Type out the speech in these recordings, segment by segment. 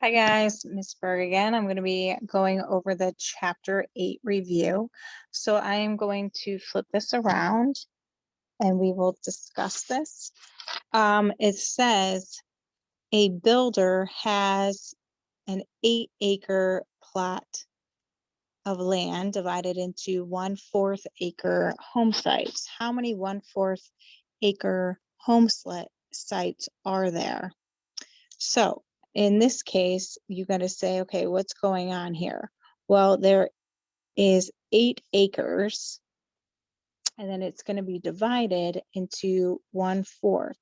Hi guys, Miss Berg again. I'm going to be going over the Chapter 8 review. So I am going to flip this around and we will discuss this. It says a builder has an 8-acre plot of land divided into 1/4 acre home sites. How many 1/4 acre home sites are there? So in this case, you got to say, okay, what's going on here? Well, there is 8 acres, and then it's going to be divided into 1/4.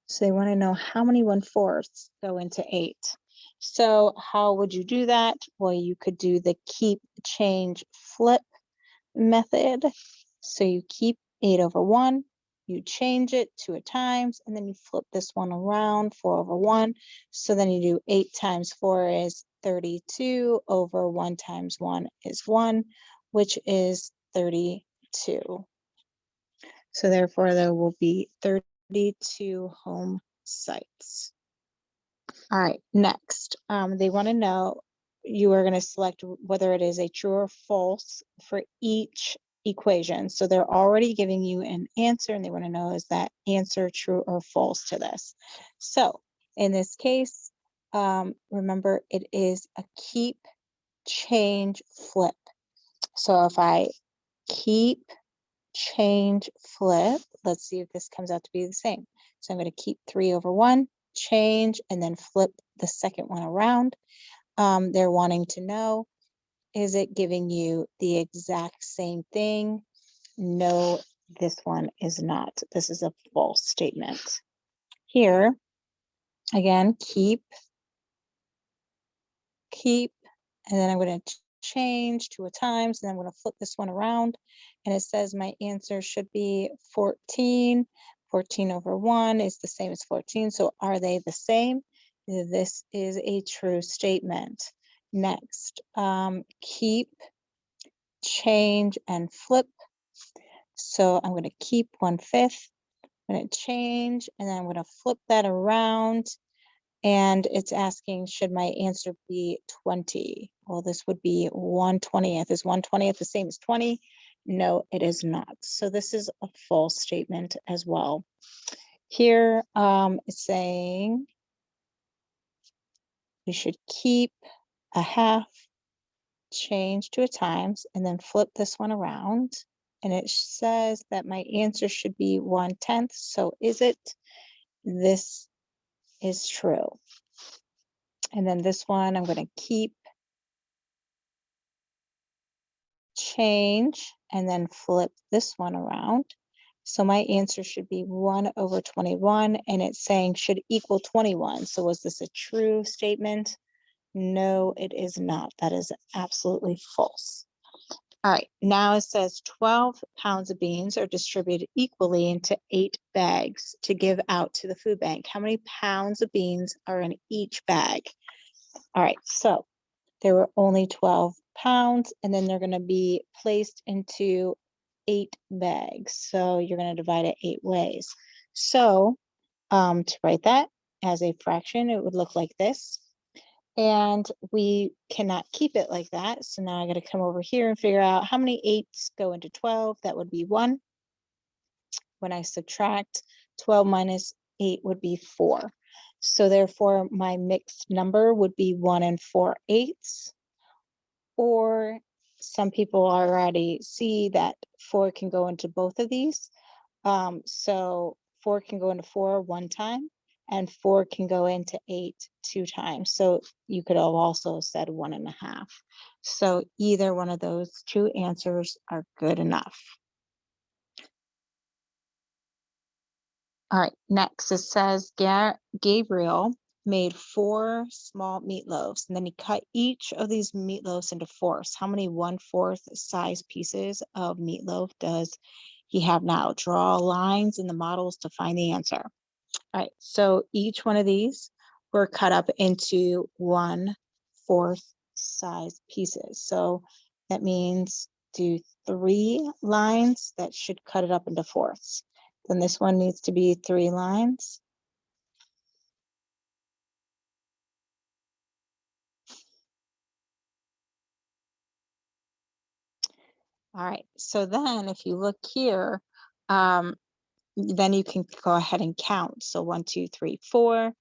So they want to know how many 1/4 go into 8. So how would you do that? Well, you could do the keep, change, flip method. So you keep 8/1, you change it 2 times, and then you flip this one around, 4/1. So then you do 8 times 4 is 32 over 1 times 1 is 1, which is 32. So therefore there will be 32 home sites. All right, next, they want to know, you are going to select whether it is a true or false for each equation. So they're already giving you an answer and they want to know, is that answer true or false to this? So in this case, remember it is a keep, change, flip. So if I keep, change, flip, let's see if this comes out to be the same. So I'm going to keep 3/1, change, and then flip the second one around. They're wanting to know, is it giving you the exact same thing? No, this one is not. This is a false statement. Here, again, keep, and then I'm going to change 2 times, and I'm going to flip this one around, and it says my answer should be 14. 14/1 is the same as 14, so are they the same? This is a true statement. Next, keep, change, and flip. So I'm going to keep 1/5, I'm going to change, and then I'm going to flip that around, and it's asking, should my answer be 20? Well, this would be 1/20. Is 1/20 the same as 20? No, it is not. So this is a false statement as well. Here, it's saying we should keep a half, change to a times, and then flip this one around. And it says that my answer should be 1/10. So is it? This is true. And then this one, I'm going to keep, change, and then flip this one around. So my answer should be 1/21, and it's saying should equal 21. So was this a true statement? No, it is not. That is absolutely false. All right, now it says 12 pounds of beans are distributed equally into 8 bags to give out to the food bank. How many pounds of beans are in each bag? All right, so there were only 12 pounds, and then they're going to be placed into 8 bags. So you're going to divide it 8 ways. So to write that as a fraction, it would look like this. And we cannot keep it like that. So now I got to come over here and figure out how many 8s go into 12. That would be 1. When I subtract, 12 minus 8 would be 4. So therefore, my mixed number would be 1 4/8. Or some people already see that 4 can go into both of these. So 4 can go into 4 one time, and 4 can go into 8 2 times. So you could have also said 1.5. So either one of those 2 answers are good enough. All right, next it says Gabriel made 4 small meatloaves, and then he cut each of these meatloaves into 4ths. How many 1/4 size pieces of meatloaf does he have now? Draw lines in the models to find the answer. All right, so each one of these were cut up into 1/4 size pieces. So that means do 3 lines that should cut it up into 4ths. Then this one needs to be 3 lines. All right, so then if you look here, then you can go ahead and count. So 1, 2, 3, 4,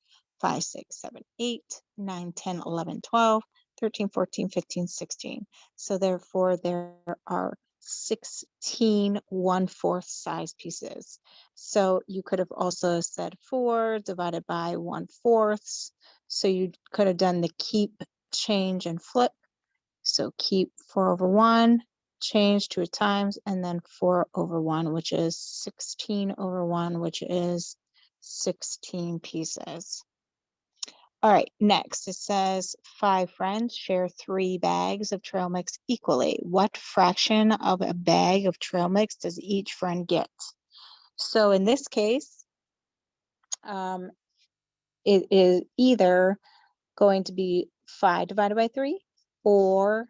5, 6, 7, 8, 9, 10, 11, 12, 13, 14, 15, 16. So therefore there are 16 1/4 size pieces. So you could have also said 4 divided by 1/4. So you could have done the keep, change, and flip. So keep 4/1, change 2 times, and then 4/1, which is 16/1, which is 16 pieces. All right, next it says 5 friends share 3 bags of trail mix equally. What fraction of a bag of trail mix does each friend get? So in this case, it is either going to be 5 divided by 3 or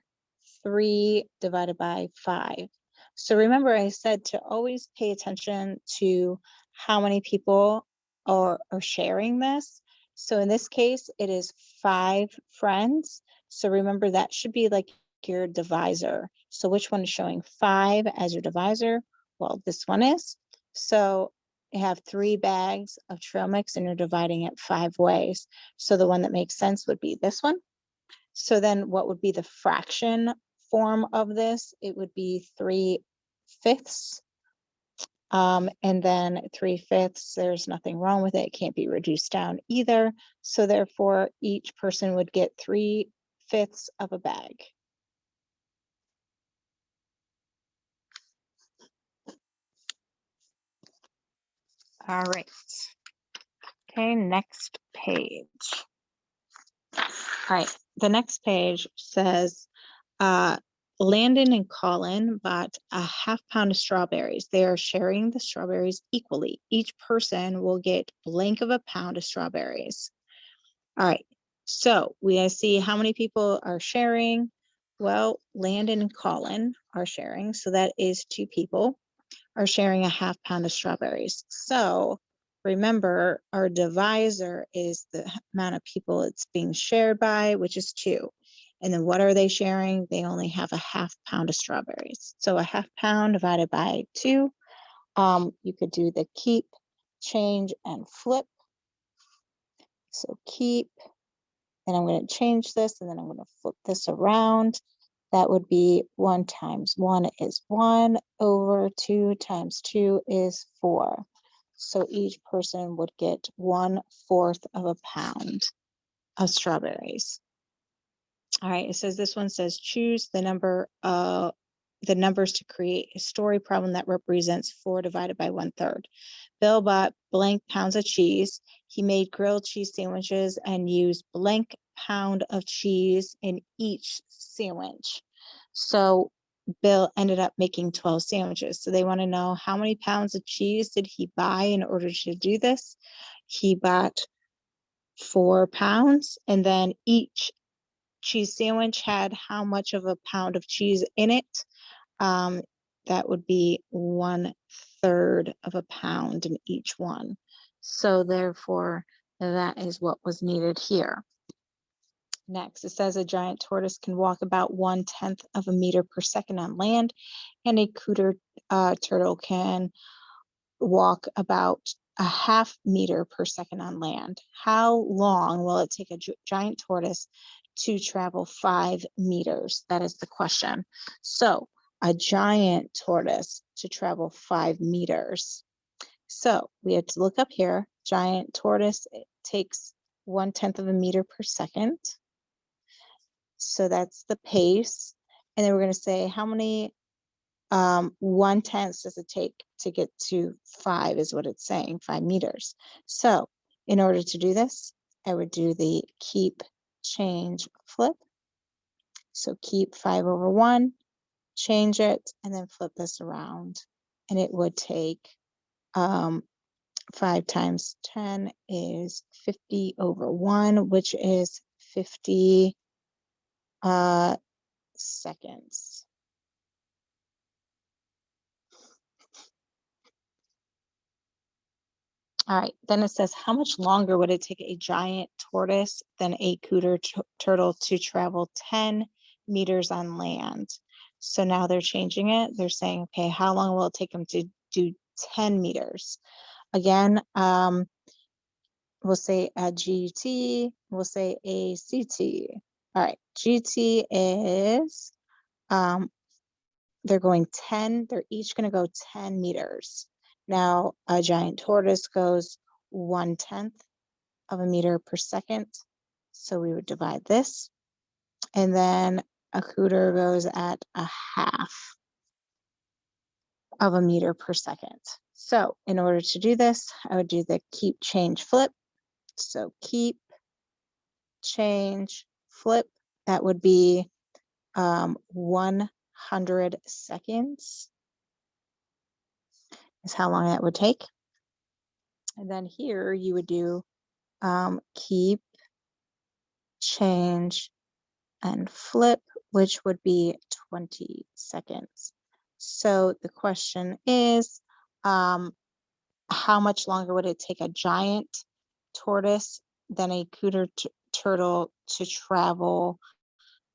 3 divided by 5. So remember I said to always pay attention to how many people are sharing this. So in this case, it is 5 friends. So remember that should be like your divisor. So which one is showing 5 as your divisor? Well, this one is. So you have 3 bags of trail mix and you're dividing it 5 ways. So the one that makes sense would be this one. So then what would be the fraction form of this? It would be 3/5. And then 3/5, there's nothing wrong with it. It can't be reduced down either. So therefore, each person would get 3/5 of a bag. All right. Okay, next page. All right, the next page says, Landon and Colin bought a ½ pound of strawberries. They are sharing the strawberries equally. Each person will get blank of a pound of strawberries. All right, so we see how many people are sharing. Well, Landon and Colin are sharing, so that is 2 people are sharing a ½ pound of strawberries. So remember, our divisor is the amount of people it's being shared by, which is 2. And then what are they sharing? They only have a ½ pound of strawberries. So a ½ pound divided by 2. You could do the keep, change, and flip. So keep, and I'm going to change this, and then I'm going to flip this around. That would be 1 times 1 is 1 over 2 times 2 is 4. So each person would get 1/4 of a pound of strawberries. All right, it says this one says choose the numbers to create a story problem that represents 4 divided by 1/3. Bill bought blank pounds of cheese. He made grilled cheese sandwiches and used blank pound of cheese in each sandwich. So Bill ended up making 12 sandwiches. So they want to know how many pounds of cheese did he buy in order to do this? He bought 4 pounds, and then each cheese sandwich had how much of a pound of cheese in it. That would be 1/3 of a pound in each one. So therefore, that is what was needed here. Next, it says a giant tortoise can walk about 1/10 of a meter per second on land, and a cooter turtle can walk about a ½ meter per second on land. How long will it take a giant tortoise to travel 5 meters? That is the question. So a giant tortoise to travel 5 meters. So we have to look up here. Giant tortoise, it takes 1/10 of a meter per second. So that's the pace. And then we're going to say how many 1/10 does it take to get to 5 is what it's saying, 5 meters. So in order to do this, I would do the keep, change, flip. So keep 5/1, change it, and then flip this around. And it would take 5 times 10 is 50/1, which is 50 seconds. All right, then it says, how much longer would it take a giant tortoise than a cooter turtle to travel 10 meters on land? So now they're changing it. They're saying, okay, how long will it take them to do 10 meters? Again, we'll say a GT, we'll say a CT. All right, GT is, they're going 10, they're each gonna go 10 meters. Now, a giant tortoise goes 1/10 of a meter per second. So we would divide this. And then a cooter goes at a half of a meter per second. So in order to do this, I would do the keep, change, flip. So keep, change, flip. That would be 100 seconds is how long that would take. And then here you would do keep, change, and flip, which would be 20 seconds. So the question is, how much longer would it take a giant tortoise than a cooter turtle to travel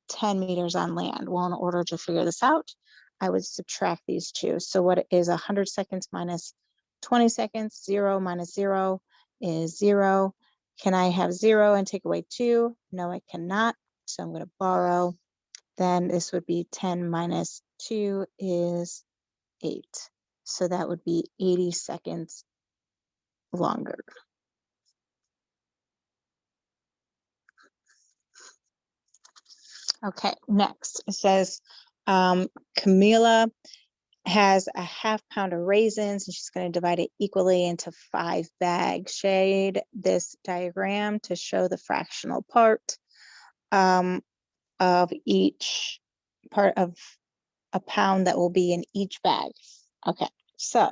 10 meters on land? Well, in order to figure this out, I would subtract these two. So what is 100 seconds minus 20 seconds? 0 minus 0 is 0. Can I have 0 and take away 2? No, I cannot. So I'm going to borrow. Then this would be 10 minus 2 is 8. So that would be 80 seconds longer. Okay, next it says Camila has a ½ pound of raisins and she's going to divide it equally into 5 bags. Shade this diagram to show the fractional part of each part of a pound that will be in each bag. Okay, so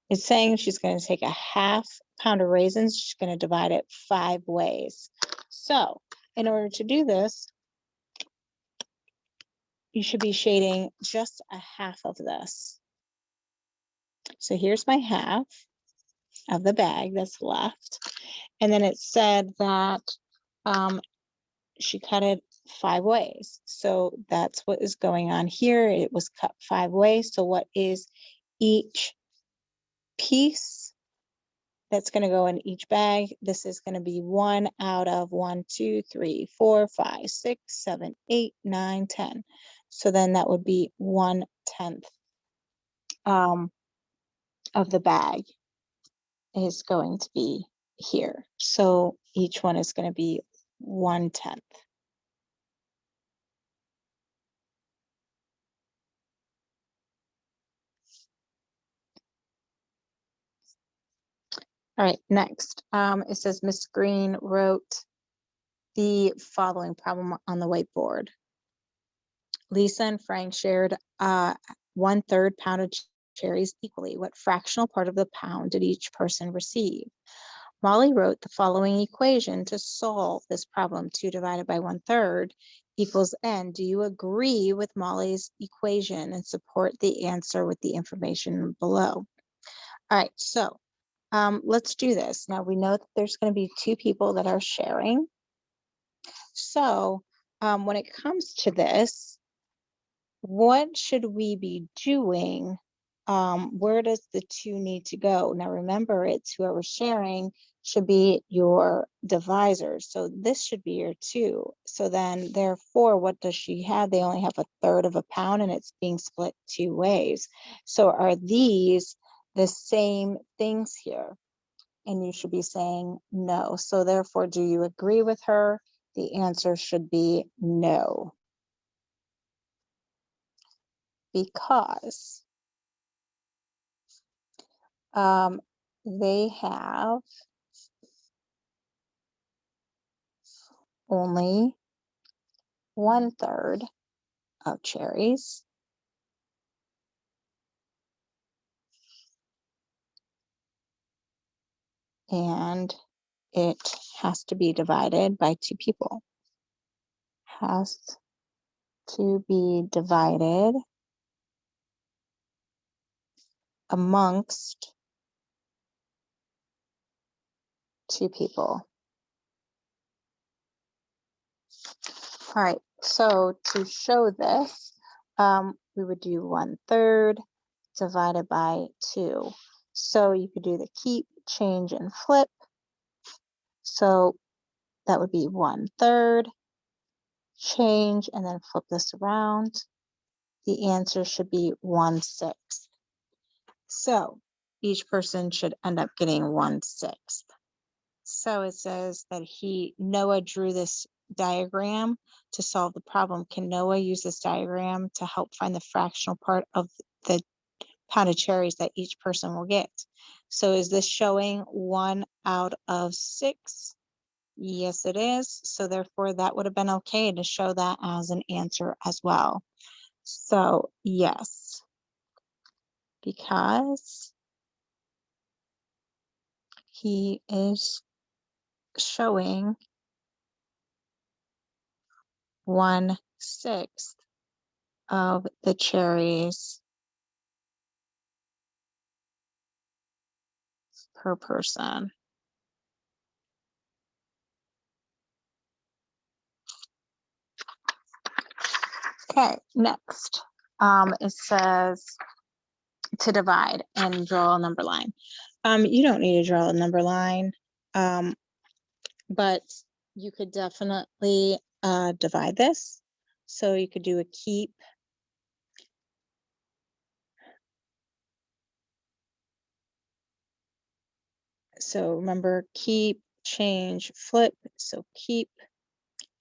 it's saying she's going to take a ½ pound of raisins. She's going to divide it 5 ways. So in order to do this, you should be shading just a half of this. So here's my half of the bag that's left. And then it said that she cut it 5 ways. So that's what is going on here. It was cut 5 ways. So what is each piece that's going to go in each bag? This is going to be 1 out of 1, 2, 3, 4, 5, 6, 7, 8, 9, 10. So then that would be 1/10 of the bag is going to be here. So each one is going to be 1/10. All right, next, it says Miss Green wrote the following problem on the whiteboard. Lisa and Frank shared 1/3 pound of cherries equally. What fractional part of the pound did each person receive? Molly wrote the following equation to solve this problem. 2 divided by 1/3 equals n. Do you agree with Molly's equation and support the answer with the information below? All right, so let's do this. Now we know that there's going to be 2 people that are sharing. So when it comes to this, what should we be doing? Where does the 2 need to go? Now remember, it's whoever's sharing should be your divisor. So this should be your 2. So then therefore, what does she have? They only have 1/3 of a pound and it's being split 2 ways. So are these the same things here? And you should be saying no. So therefore, do you agree with her? The answer should be no. Because they have only 1/3 of cherries. And it has to be divided by 2 people. Has to be divided amongst 2 people. All right, so to show this, we would do 1/3 divided by 2. So you could do the keep, change, and flip. So that would be 1/3, change, and then flip this around. The answer should be 1/6. So each person should end up getting 1/6. So it says that Noah drew this diagram to solve the problem. Can Noah use this diagram to help find the fractional part of the pound of cherries that each person will get? So is this showing 1 out of 6? Yes, it is. So therefore that would have been okay to show that as an answer as well. So yes, because he is showing 1/6 of the cherries per person. Okay, next, it says to divide and draw a number line. You don't need to draw a number line, but you could definitely divide this. So you could do a keep. So remember, keep, change, flip. So keep,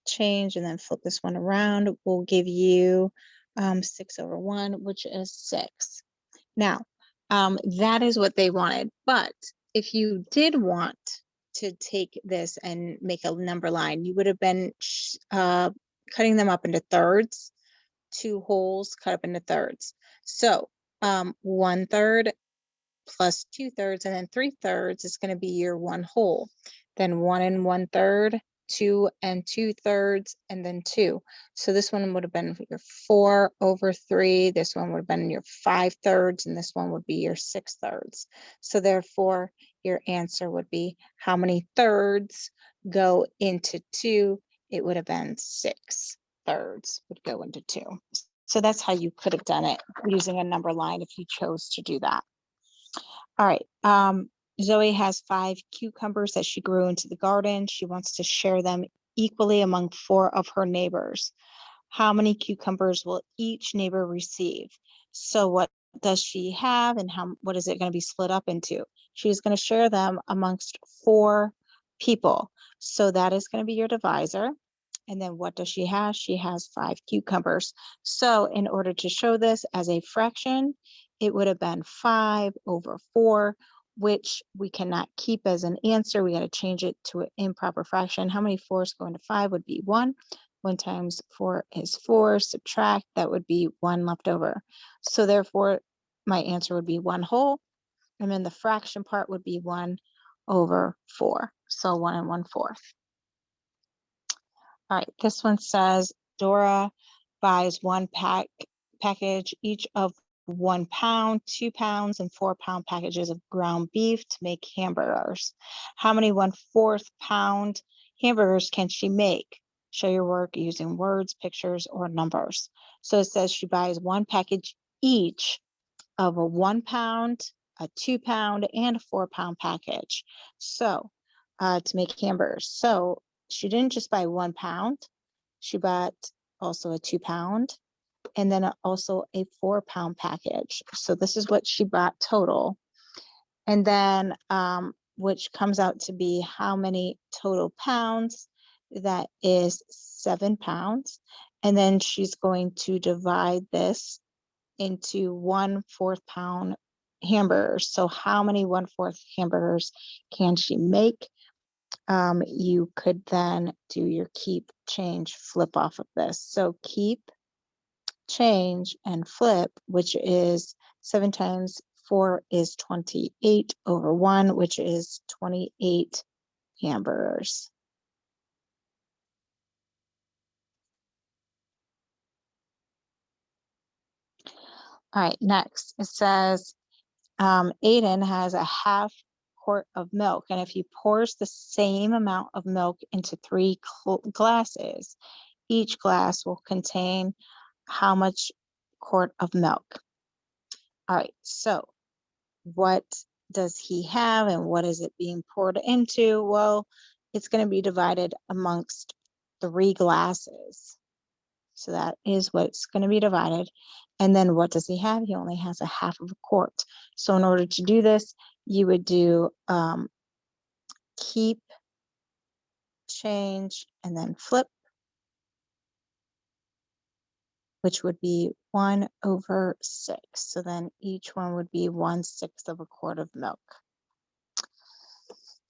change, and then flip this one around will give you 6/1, which is 6. Now, that is what they wanted. But if you did want to take this and make a number line, you would have been cutting them up into thirds, 2 wholes cut up into thirds. So 1/3 plus 2/3, and then 3/3 is going to be your 1 whole. Then 1 and 1/3, 2 and 2/3, and then 2. So this one would have been your 4/3. This one would have been your 5/3, and this one would be your 6/3. So therefore, your answer would be how many thirds go into 2? It would have been 6/3 would go into 2. So that's how you could have done it using a number line if you chose to do that. All right. Zoe has 5 cucumbers that she grew into the garden. She wants to share them equally among 4 of her neighbors. How many cucumbers will each neighbor receive? So what does she have, and what is it going to be split up into? She's going to share them amongst 4 people. So that is going to be your divisor. And then what does she have? She has 5 cucumbers. So in order to show this as a fraction, it would have been 5/4, which we cannot keep as an answer. We got to change it to an improper fraction. How many 4s go into 5 would be 1. 1 times 4 is 4. Subtract, that would be 1 left over. So therefore, my answer would be 1 whole. And then the fraction part would be 1/4. So 1 and 1/4. All right, this one says Dora buys 1 package each of 1 pound, 2 pounds, and 4 pound packages of ground beef to make hamburgers. How many 1/4 pound hamburgers can she make? Show your work using words, pictures, or numbers. So it says she buys 1 package each of a 1 pound, a 2 pound, and a 4 pound package. So to make hamburgers. So she didn't just buy 1 pound, she bought also a 2 pound, and then also a 4 pound package. So this is what she bought total. And then which comes out to be how many total pounds? That is 7 pounds. And then she's going to divide this into 1/4 pound hamburgers. So how many 1/4 hamburgers can she make? You could then do your keep, change, flip off of this. So keep, change, and flip, which is 7 times 4 is 28/1, which is 28 hamburgers. All right, next it says Aiden has a half quart of milk, and if he pours the same amount of milk into 3 glasses, each glass will contain how much quart of milk. All right, so what does he have and what is it being poured into? Well, it's going to be divided amongst 3 glasses. So that is what's going to be divided. And then what does he have? He only has a half of a quart. So in order to do this, you would do keep, change, and then flip, which would be 1/6. So then each one would be 1/6 of a quart of milk.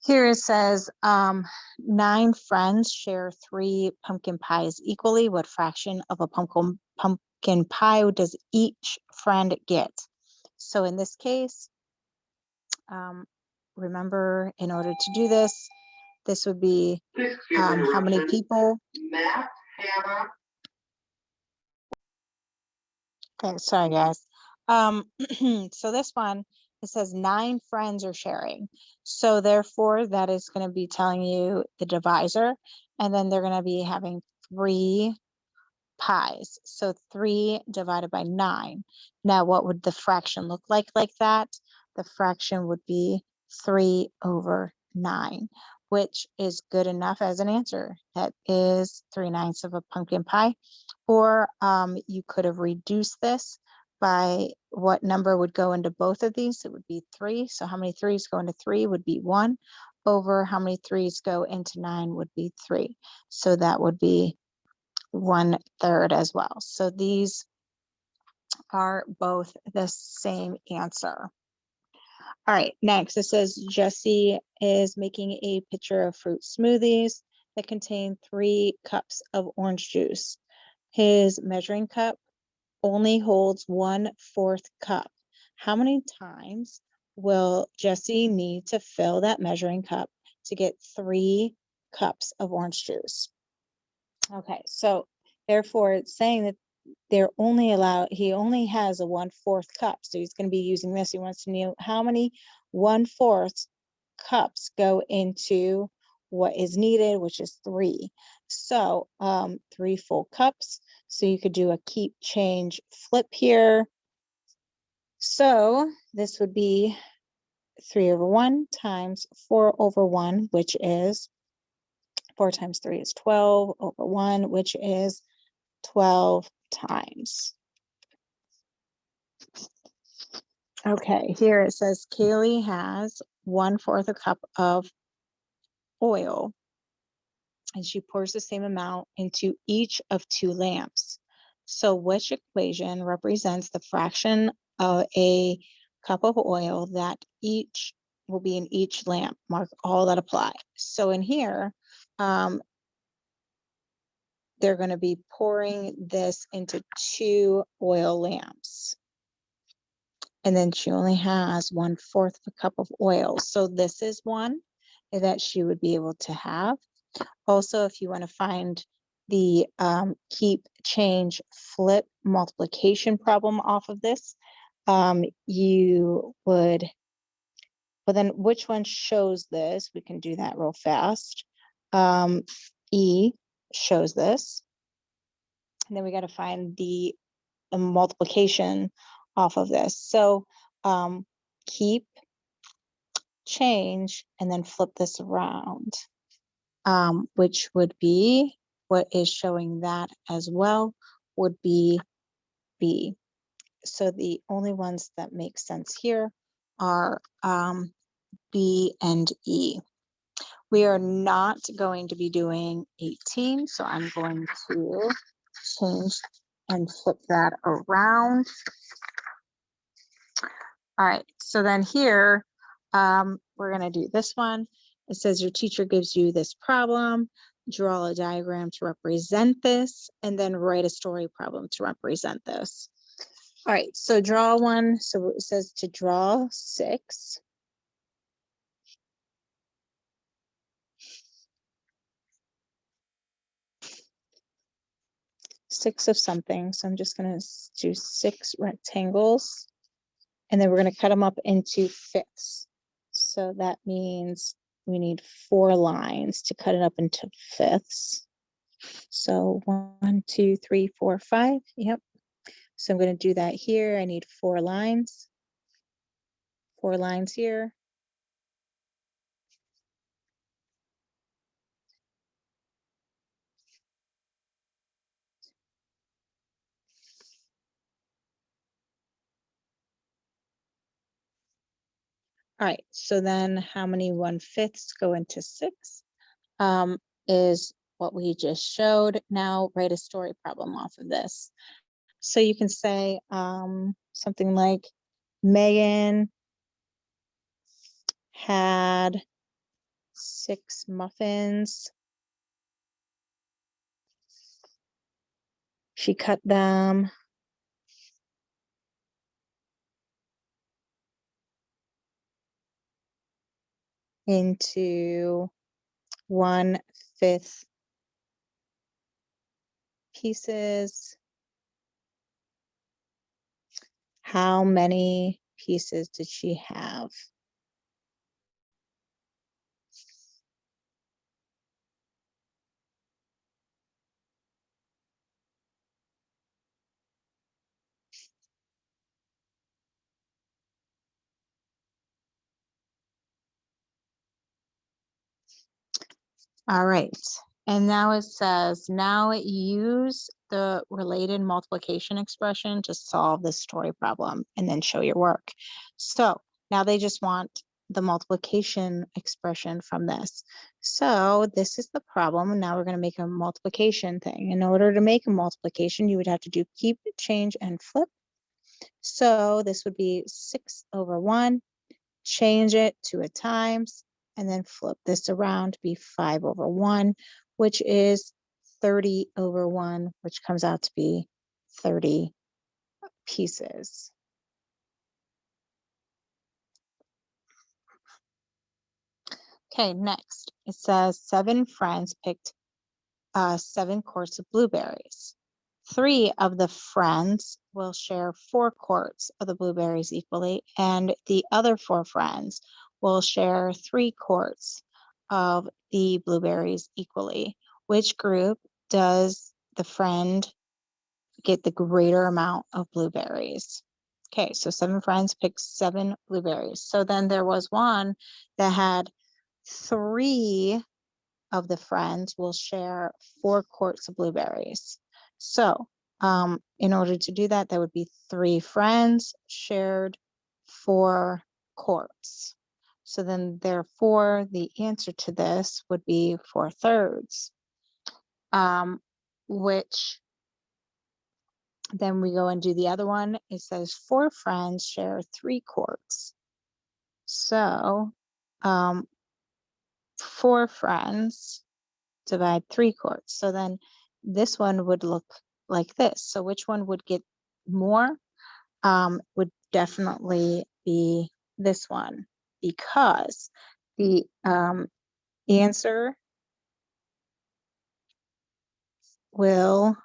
Here it says 9 friends share 3 pumpkin pies equally. What fraction of a pumpkin pie does each friend get? So in this case, remember, in order to do this, this would be how many people? Matt, Hannah. Okay, sorry guys. So this one, it says 9 friends are sharing. So therefore, that is going to be telling you the divisor, and then they're going to be having 3 pies. So 3 divided by 9. Now, what would the fraction look like that? The fraction would be 3/9, which is good enough as an answer. That is 3/9 of a pumpkin pie. Or you could have reduced this by what number would go into both of these. It would be 3. So how many 3s go into 3 would be 1, over how many 3s go into 9 would be 3. So that would be 1/3 as well. So these are both the same answer. All right, next it says Jesse is making a pitcher of fruit smoothies that contain 3 cups of orange juice. His measuring cup only holds 1/4 cup. How many times will Jesse need to fill that measuring cup to get 3 cups of orange juice? Okay, so therefore it's saying that he only has a 1/4 cup. So he's going to be using this. He wants to know how many 1/4 cups go into what is needed, which is 3. So 3 full cups. So you could do a keep, change, flip here. So this would be 3/1 times 4/1, which is 4 times 3 is 12/1, which is 12 times. Okay, here it says Kaylee has 1/4 a cup of oil, and she pours the same amount into each of 2 lamps. So which equation represents the fraction of a cup of oil that each will be in each lamp? Mark all that apply. So in here, they're going to be pouring this into 2 oil lamps. And then she only has 1/4 of a cup of oil. So this is one that she would be able to have. Also, if you want to find the keep, change, flip multiplication problem off of this, you would, well then which one shows this? We can do that real fast. E shows this. And then we got to find the multiplication off of this. So keep, change, and then flip this around, which would be what is showing that as well would be B. So the only ones that make sense here are B and E. We are not going to be doing 18, so I'm going to change and flip that around. All right, so then here, we're gonna do this one. It says your teacher gives you this problem, draw a diagram to represent this, and then write a story problem to represent this. All right, so draw one. So it says to draw 6. Six of something. So I'm just gonna do 6 rectangles. And then we're going to cut them up into fifths. So that means we need 4 lines to cut it up into fifths. So 1, 2, 3, 4, 5. Yep. So I'm going to do that here. I need 4 lines. 4 lines here. All right, so then how many 1/5 go into 6 is what we just showed. Now write a story problem off of this. So you can say something like Megan had 6 muffins. She cut them into 1/5 pieces. How many pieces did she have? All right, and now it says, now use the related multiplication expression to solve this story problem and then show your work. So now they just want the multiplication expression from this. So this is the problem. Now we're going to make a multiplication thing. In order to make a multiplication, you would have to do keep, change, and flip. So this would be 6/1, change it to a times, and then flip this around to be 5/1, which is 30/1, which comes out to be 30 pieces. Okay, next it says 7 friends picked 7 quarts of blueberries. 3 of the friends will share 4 quarts of the blueberries equally, and the other 4 friends will share 3 quarts of the blueberries equally. Which group does the friend get the greater amount of blueberries? Okay, so 7 friends picked 7 blueberries. So then there was one that had 3 of the friends will share 4 quarts of blueberries. So in order to do that, there would be 3 friends shared 4 quarts. So then therefore the answer to this would be 4/3, which then we go and do the other one. It says 4 friends share 3 quarts. So 4 friends divide 3 quarts. So then this one would look like this. So which one would get more? Would definitely be this one, because the answer will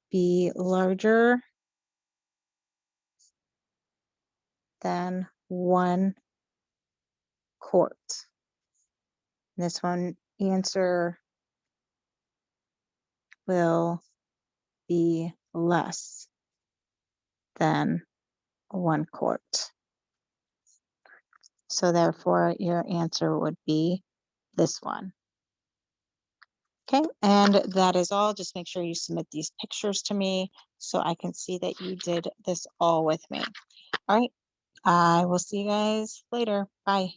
be larger than 1 quart. This one answer will be less than 1 quart. So therefore your answer would be this one. Okay, and that is all. Just make sure you submit these pictures to me so I can see that you did this all with me. All right, I will see you guys later. Bye.